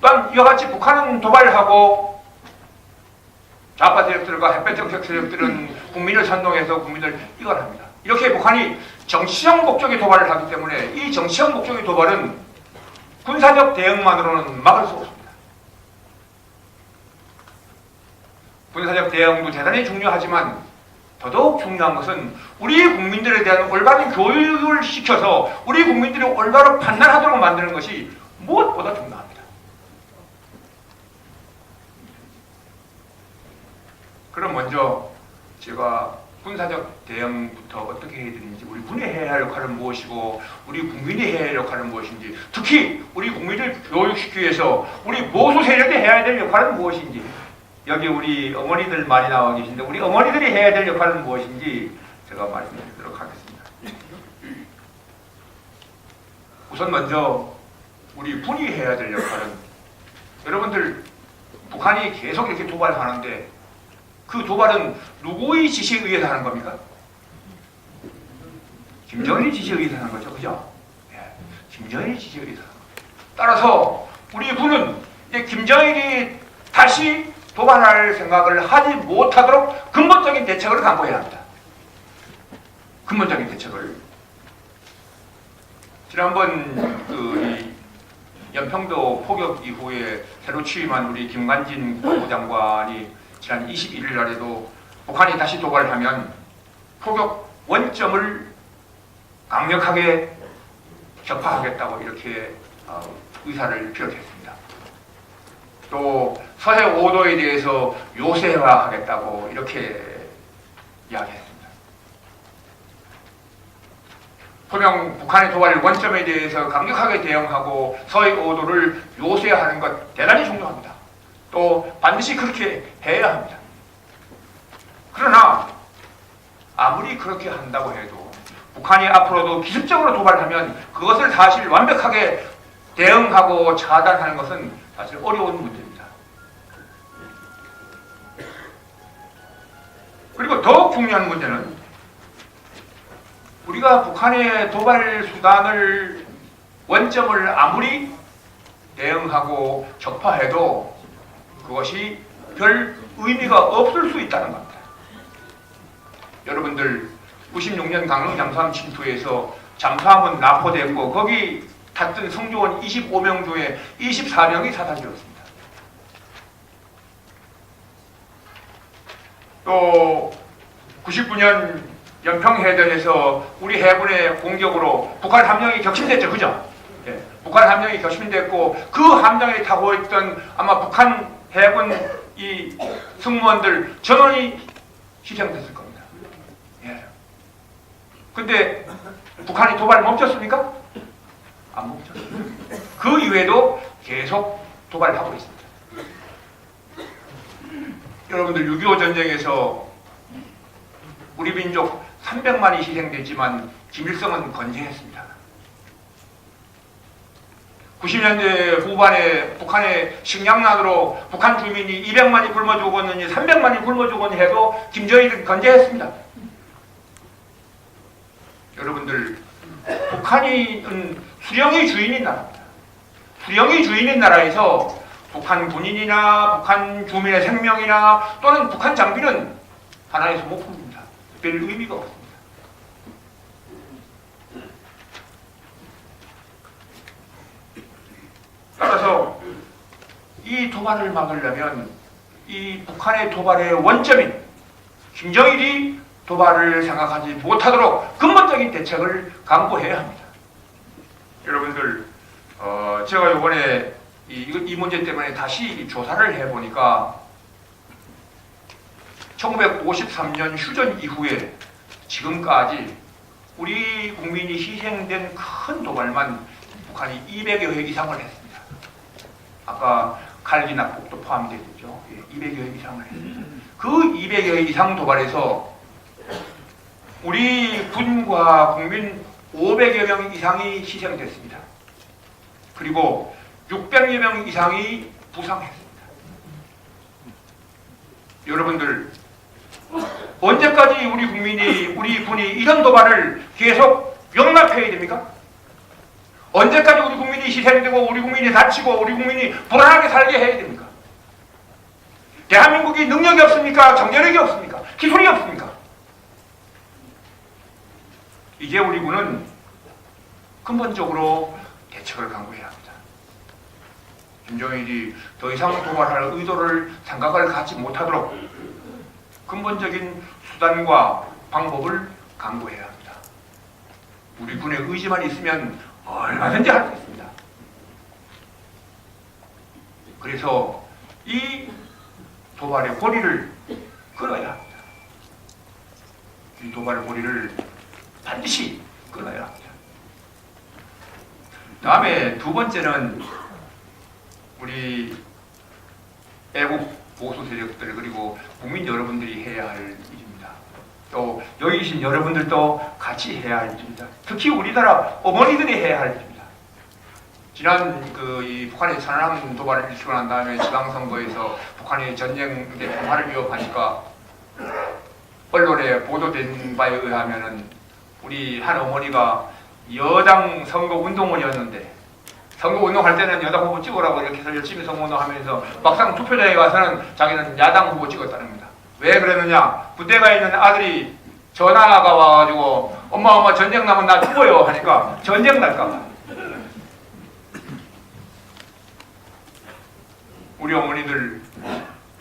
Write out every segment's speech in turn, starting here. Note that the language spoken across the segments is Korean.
또한 이와 같이 북한은 도발하고 좌파 세력들과 햇볕 정책 세력들은 국민을 선동해서 국민을 이관합니다. 이렇게 북한이 정치적 목적의 도발을 하기 때문에 이 정치적 목적의 도발은 군사적 대응만으로는 막을 수 없습니다. 군사적 대응도 대단히 중요하지만 더더욱 중요한 것은 우리 국민들에 대한 올바른 교육을 시켜서 우리 국민들이 올바로 판단하도록 만드는 것이 무엇보다 중요합니다. 그럼 먼저 제가 군사적 대응부터 어떻게 해야 되는지, 우리 군이 해야 할 역할은 무엇이고 우리 국민이 해야 할 역할은 무엇인지, 특히 우리 국민을 교육시키기 위해서 우리 보수 세력이 해야 될 역할은 무엇인지, 여기 우리 어머니들 많이 나와 계신데 우리 어머니들이 해야 될 역할은 무엇인지 제가 말씀드리도록 하겠습니다. 우선 먼저 우리 군이 해야 될 역할은, 여러분들 북한이 계속 이렇게 도발하는데 그 도발은 누구의 지시에 의해서 하는 겁니까? 김정일의 지시에 의해서 하는 거죠. 그죠? 예, 김정일의 지시에 의해서 하는 겁니다. 따라서 우리 군은 이제 김정일이 다시 도발할 생각을 하지 못하도록 근본적인 대책을 강구해야 합니다. 근본적인 대책을. 지난번 이 연평도 포격 이후에 새로 취임한 우리 김관진 국방부 장관이 지난 21일 날에도 북한이 다시 도발을 하면 포격 원점을 강력하게 격파하겠다고 이렇게 의사를 표현했습니다. 또 서해 5도에 대해서 요새화하겠다고 이렇게 이야기했습니다. 분명 북한의 도발 원점에 대해서 강력하게 대응하고 서해 5도를 요새화하는 것 대단히 중요합니다. 또 반드시 그렇게 해야 합니다. 그러나 아무리 그렇게 한다고 해도 북한이 앞으로도 기습적으로 도발하면 그것을 사실 완벽하게 대응하고 차단하는 것은 사실 어려운 문제입니다. 그리고 더욱 중요한 문제는 우리가 북한의 도발 수단을 원점을 아무리 대응하고 격파해도 그것이 별 의미가 없을 수 있다는 겁니다. 여러분들 96년 강릉 잠수함 침투에서 잠수함은 납포됐고 거기 탔던 승조원 25명 중에 24명이 사살되었습니다. 또 99년 연평해전에서 우리 해군의 공격으로 북한 함정이 격침됐죠. 그죠? 예, 북한 함정이 격침됐고 그 함정에 타고 있던 아마 북한 해군 이 승무원들 전원이 희생됐을 겁니다. 예. 근데 북한이 도발 멈췄습니까? 안 멈췄습니다. 그 이후에도 계속 도발을 하고 있습니다. 여러분들 6.25 전쟁에서 우리 민족 300만이 희생됐지만 김일성은 건재했습니다. 90년대 후반에 북한의 식량난으로 북한 주민이 200만이 굶어 죽었느니 300만이 굶어 죽었니 해도 김정일은 건재했습니다. 여러분들 북한이 수령이 주인인 나라입니다. 수령이 주인인 나라에서 북한 군인이나 북한 주민의 생명이나 또는 북한 장비는 하나의 소모품입니다. 별 의미가 없습니다. 따라서 이 도발을 막으려면 이 북한의 도발의 원점인 김정일이 도발을 생각하지 못하도록 근본적인 대책을 강구해야 합니다. 여러분들 제가 이번에 이 문제 때문에 다시 조사를 해보니까 1953년 휴전 이후에 지금까지 우리 국민이 희생된 큰 도발만 북한이 200여 회 이상을 했습니다. 아까 칼기 낙폭도 포함이 되겠죠. 200여 회 이상을 했습니다. 그 200여 회 이상 도발에서 우리 군과 국민 500여 명 이상이 희생됐습니다. 그리고 600여 명 이상이 부상했습니다. 여러분들 언제까지 우리 국민이, 우리 군이 이런 도발을 계속 용납해야 됩니까? 언제까지 우리 국민이 희생되고 우리 국민이 다치고 우리 국민이 불안하게 살게 해야 됩니까? 대한민국이 능력이 없습니까? 경제력이 없습니까? 기술이 없습니까? 이제 우리 군은 근본적으로 대책을 강구해야 합니다. 김정일이 더 이상 도발할 의도를 생각을 갖지 못하도록 근본적인 수단과 방법을 강구해야 합니다. 우리 군의 의지만 있으면 얼마든지 할 수 있습니다. 그래서 이 도발의 고리를 끊어야 합니다. 이 도발의 고리를 반드시 끊어야 합니다. 다음에 두 번째는 우리 애국 보수 세력들 그리고 국민 여러분들이 해야 할 일입니다. 또 여기 계신 여러분들도 같이 해야 할 일입니다. 특히 우리나라 어머니들이 해야 할 일입니다. 지난 이 북한의 천안함 도발을 일으키고 난 다음에 지방선거에서 북한이 전쟁 폭발을 위협하니까 언론에 보도된 바에 의하면은 우리 한 어머니가 여당 선거운동원이었는데 선거운동할 때는 여당 후보 찍으라고 이렇게 해서 열심히 선거운동하면서 막상 투표장에 가서는 자기는 야당 후보 찍었다는 겁니다. 왜 그랬느냐? 부대가 있는 아들이 전화가 와가지고 엄마 전쟁 나면 나 죽어요 하니까 전쟁 날까봐. 우리 어머니들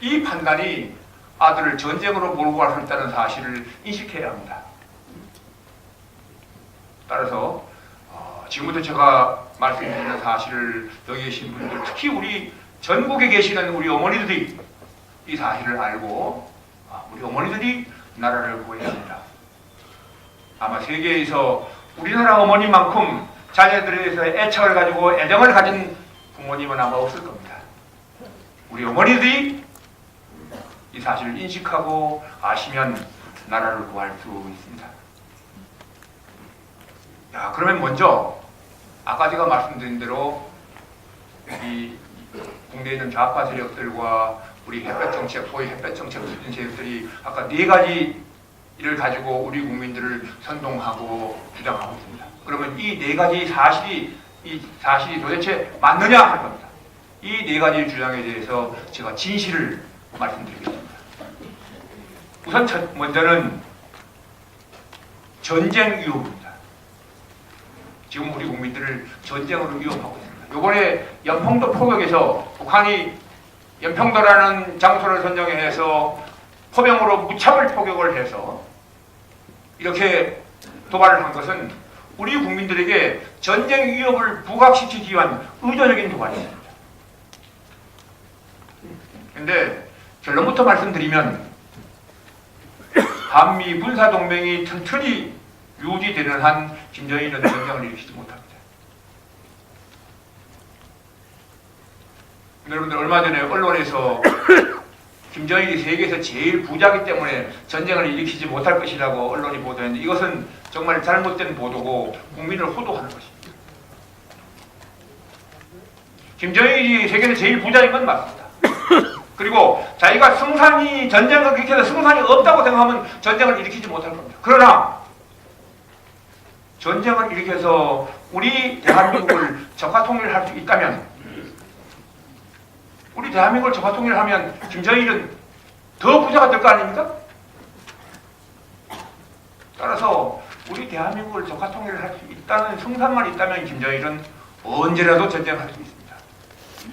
이 판단이 아들을 전쟁으로 몰고 갈 수 있다는 사실을 인식해야 합니다. 따라서 지금부터 제가 말씀드리는 사실을 여기 계신 분들, 특히 우리 전국에 계시는 우리 어머니들이 이 사실을 알고 우리 어머니들이 나라를 구해야 합니다. 아마 세계에서 우리나라 어머니만큼 자녀들에 대해서 애착을 가지고 애정을 가진 부모님은 아마 없을 겁니다. 우리 어머니들이 이 사실을 인식하고 아시면 나라를 구할 수 있습니다. 그러면 먼저 아까 제가 말씀드린 대로 이 국내에 있는 좌파 세력들과 우리 햇볕정책, 소위 햇볕정책 수준 세력들이 아까 네 가지 일을 가지고 우리 국민들을 선동하고 주장하고 있습니다. 그러면 이 네 가지 사실이 도대체 맞느냐 하는 겁니다. 이 네 가지 주장에 대해서 제가 진실을 말씀드리겠습니다. 우선 먼저는 전쟁 위협입니다. 지금 우리 국민들을 전쟁으로 위협하고 있습니다. 이번에 연평도 포격에서 북한이 연평도라는 장소를 선정해서 포병으로 무차별 포격을 해서 이렇게 도발을 한 것은 우리 국민들에게 전쟁 위협을 부각시키기 위한 의도적인 도발입니다. 그런데 결론부터 말씀드리면 한미 군사동맹이 튼튼히 유지되는 한 김정일은 전쟁을 일으키지 못합니다. 여러분들 얼마 전에 언론에서 김정일이 세계에서 제일 부자이기 때문에 전쟁을 일으키지 못할 것이라고 언론이 보도했는데 이것은 정말 잘못된 보도고 국민을 호도하는 것입니다. 김정일이 세계에서 제일 부자인 건 맞습니다. 그리고 자기가 전쟁을 일으켜서 승산이 없다고 생각하면 전쟁을 일으키지 못할 겁니다. 그러나 전쟁을 일으켜서 우리 대한민국을 적화통일할 수 있다면 우리 대한민국을 적화통일하면 김정일은 더 부자가 될 거 아닙니까? 따라서 우리 대한민국을 적화통일할 수 있다는 승산만 있다면 김정일은 언제라도 전쟁할 수 있습니다.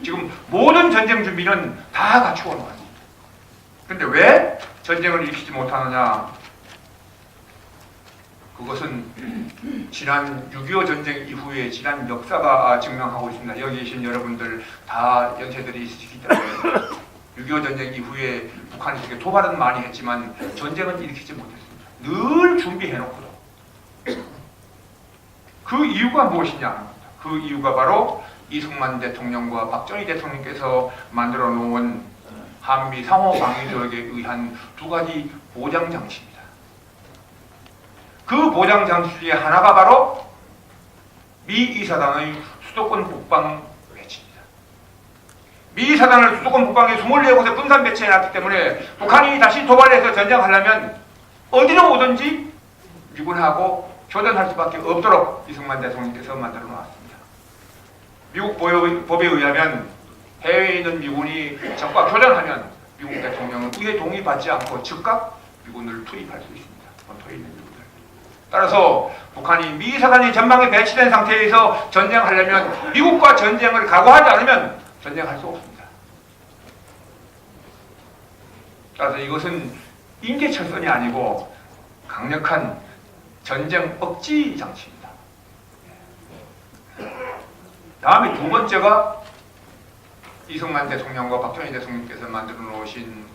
지금 모든 전쟁 준비는 다 갖추어 놓았습니다. 그런데 왜 전쟁을 일으키지 못하느냐? 그것은 지난 6.25 전쟁 이후에 지난 역사가 증명하고 있습니다. 여기 계신 여러분들 다 연세들이 있으시기 때문에 6.25 전쟁 이후에 북한이 되게 도발은 많이 했지만 전쟁은 일으키지 못했습니다. 늘 준비해놓고도. 그 이유가 무엇이냐? 그 이유가 바로 이승만 대통령과 박정희 대통령께서 만들어 놓은 한미 상호 방위 조약에 의한 두 가지 보장 장치입니다. 그 보장 장치 중에 하나가 바로 미 이사단의 수도권 북방 배치입니다. 미 이사단을 수도권 북방에 24곳에 분산 배치해놨기 때문에 북한이 다시 도발해서 전쟁하려면 어디로 오든지 미군하고 교전할 수밖에 없도록 이승만 대통령께서 만들어 놨습니다. 미국 법에 의하면 해외에 있는 미군이 적과 교전하면 미국 대통령은 의회 동의받지 않고 즉각 미군을 투입할 수 있습니다. 본토에 있는 미군을. 따라서 북한이 미 사단이 전방에 배치된 상태에서 전쟁하려면 미국과 전쟁을 각오하지 않으면 전쟁할 수 없습니다. 따라서 이것은 인계철선이 아니고 강력한 전쟁 억지 장치입니다. 다음에 두 번째가 이승만 대통령과 박정희 대통령께서 만들어 놓으신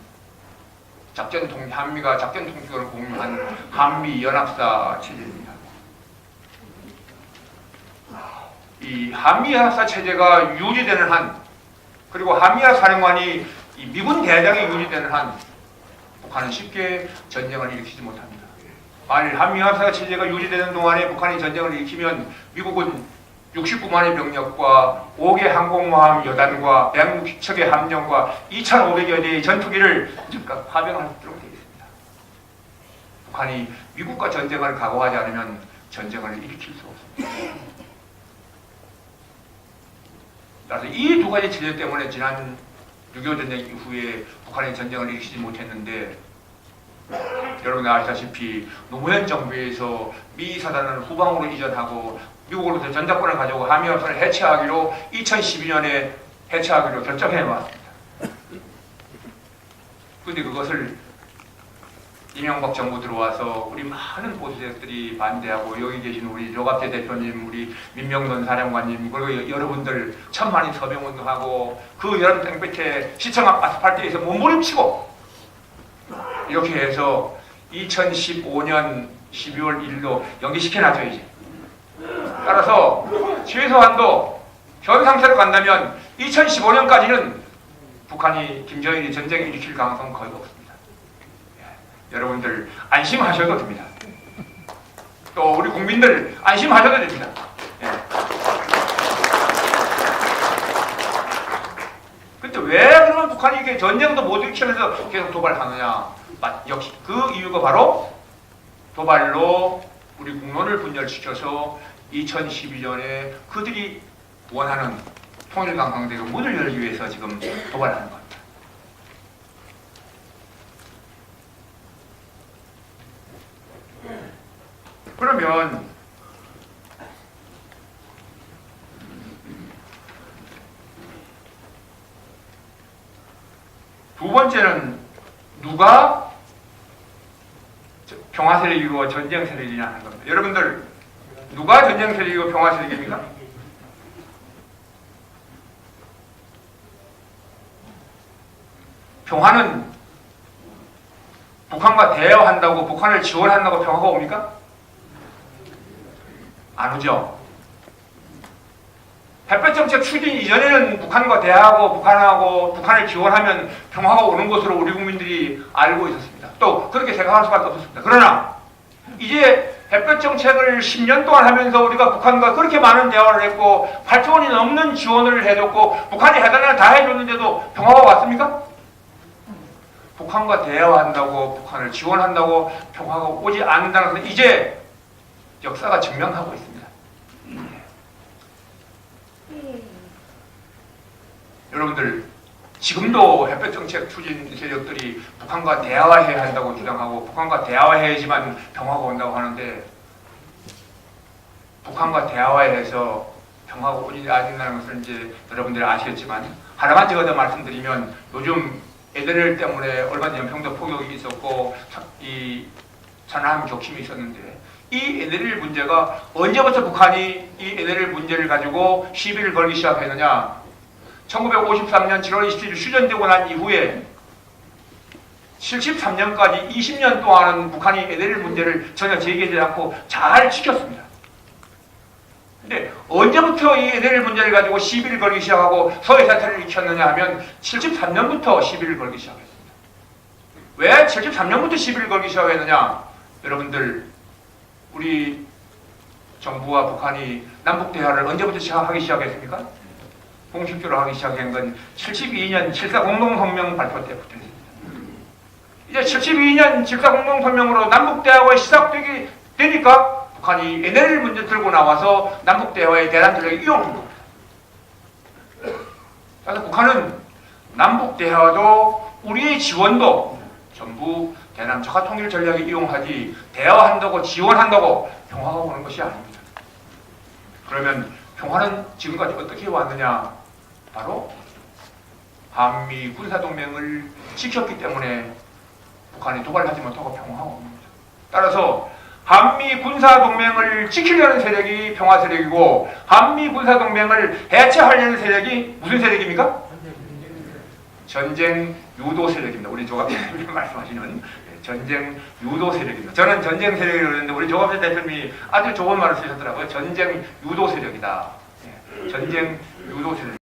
한미가 작전 통제권을 공유한 한미연합사 체제입니다. 이 한미연합사 체제가 유지되는 한, 그리고 한미야 사령관이 이 미군 대장이 유지되는 한, 북한은 쉽게 전쟁을 일으키지 못합니다. 만일 한미연합사 체제가 유지되는 동안에 북한이 전쟁을 일으키면 미국은 69만의 병력과 5개 항공모함 여단과 160척의 함정과 2,500여 대의 전투기를 즉각 파병할 수 있도록 되어 있습니다. 북한이 미국과 전쟁을 각오하지 않으면 전쟁을 일으킬 수 없습니다. 따라서 이 두 가지 체제 때문에 지난 6.25 전쟁 이후에 북한이 전쟁을 일으키지 못했는데, 여러분 아시다시피 노무현 정부에서 미 사단을 후방으로 이전하고 미국으로부터 전작권을 가지고 한미연합사를 해체하기로 2012년에 해체하기로 결정해 왔습니다. 그런데 그것을 이명박 정부 들어와서 우리 많은 보수세력들이 반대하고, 여기 계신 우리 조갑재 대표님, 우리 민명돈 사령관님, 그리고 여러분들 천만인 서명운동하고 그 여름 땡볕에 시청 앞 아스팔트에서 몸부림치고 이렇게 해서 2015년 12월 1일로 연기시켜놨죠. 이제 따라서 최소한도 현 상태로 간다면 2015년까지는 북한이 김정일이 전쟁을 일으킬 가능성은 거의 없습니다. 여러분들 안심하셔도 됩니다. 또 우리 국민들 안심하셔도 됩니다. 근데 왜 그러면 북한이 이게 전쟁도 못 일으키면서 계속 도발하느냐? 역시 그 이유가 바로 도발로 우리 국론을 분열시켜서 2012년에 그들이 원하는 통일강강대로 문을 열기 위해서 지금 도발하는 겁니다. 그러면 두 번째는 누가 평화 세력이고 전쟁 세력이냐 하는 겁니다. 여러분들 누가 전쟁 세력이고 평화 세력입니까? 평화는 북한과 대화한다고, 북한을 지원한다고 평화가 옵니까? 안 오죠. 햇볕정책 추진 이전에는 북한과 대화하고 북한을 지원하면 평화가 오는 것으로 우리 국민들이 알고 있었습니다. 또 그렇게 생각할 수밖에 없었습니다. 그러나 이제 햇볕정책을 10년 동안 하면서 우리가 북한과 그렇게 많은 대화를 했고 8조 원이 넘는 지원을 해줬고 북한이 해달라는 걸 다 해줬는데도 평화가 왔습니까? 북한과 대화한다고, 북한을 지원한다고 평화가 오지 않는다는 것은 이제 역사가 증명하고 있습니다. 여러분들 지금도 햇볕정책 추진 세력들이 북한과 대화해야 한다고 주장하고 북한과 대화해야지만 평화가 온다고 하는데, 북한과 대화해서 평화가 오지 않는다는 것을 이제 여러분들이 아시겠지만, 하나만 제가 더 말씀드리면, 요즘 에덴엘 때문에 얼마 전 연평도 폭격이 있었고 이 산화함 격침이 있었는데, 이 에덴엘 문제가 언제부터 북한이 이 에덴엘 문제를 가지고 시비를 걸기 시작했느냐? 1953년 7월 27일 휴전되고 난 이후에 73년까지 20년 동안은 북한이 에덴엘 문제를 전혀 제기하지 않고 잘 지켰습니다. 근데 언제부터 이 에덴엘 문제를 가지고 시비를 걸기 시작하고 서해 사태를 일으켰느냐 하면 73년부터 시비를 걸기 시작했습니다. 왜 73년부터 시비를 걸기 시작했느냐? 여러분들, 우리 정부와 북한이 남북 대화를 언제부터 하기 시작했습니까? 공식적으로 하기 시작한 건 72년 7.4 공동성명 발표 때부터였습니다. 이제 72년 7.4 공동성명으로 남북 대화가 시작되기 되니까 북한이 에덴엘 문제 들고 나와서 남북 대화의 대란 전략을 이어온 겁니다. 그래서 북한은 남북 대화도 우리의 지원도 전부 대남적화 통일 전략에 이용하지 대화한다고 지원한다고 평화가 오는 것이 아닙니다. 그러면 평화는 지금까지 어떻게 왔느냐? 바로 한미 군사동맹을 지켰기 때문에 북한이 도발하지 못하고 평화가 옵니다. 따라서 한미 군사동맹을 지키려는 세력이 평화 세력이고 한미 군사동맹을 해체하려는 세력이 무슨 세력입니까? 전쟁 유도 세력입니다. 우리 조갑 대표님 말씀하시는 전쟁 유도 세력입니다. 저는 전쟁 세력이라고 그러는데 우리 조갑 대표님이 아주 좋은 말을 쓰셨더라고요. 전쟁 유도 세력이다. 전쟁 유도 세력.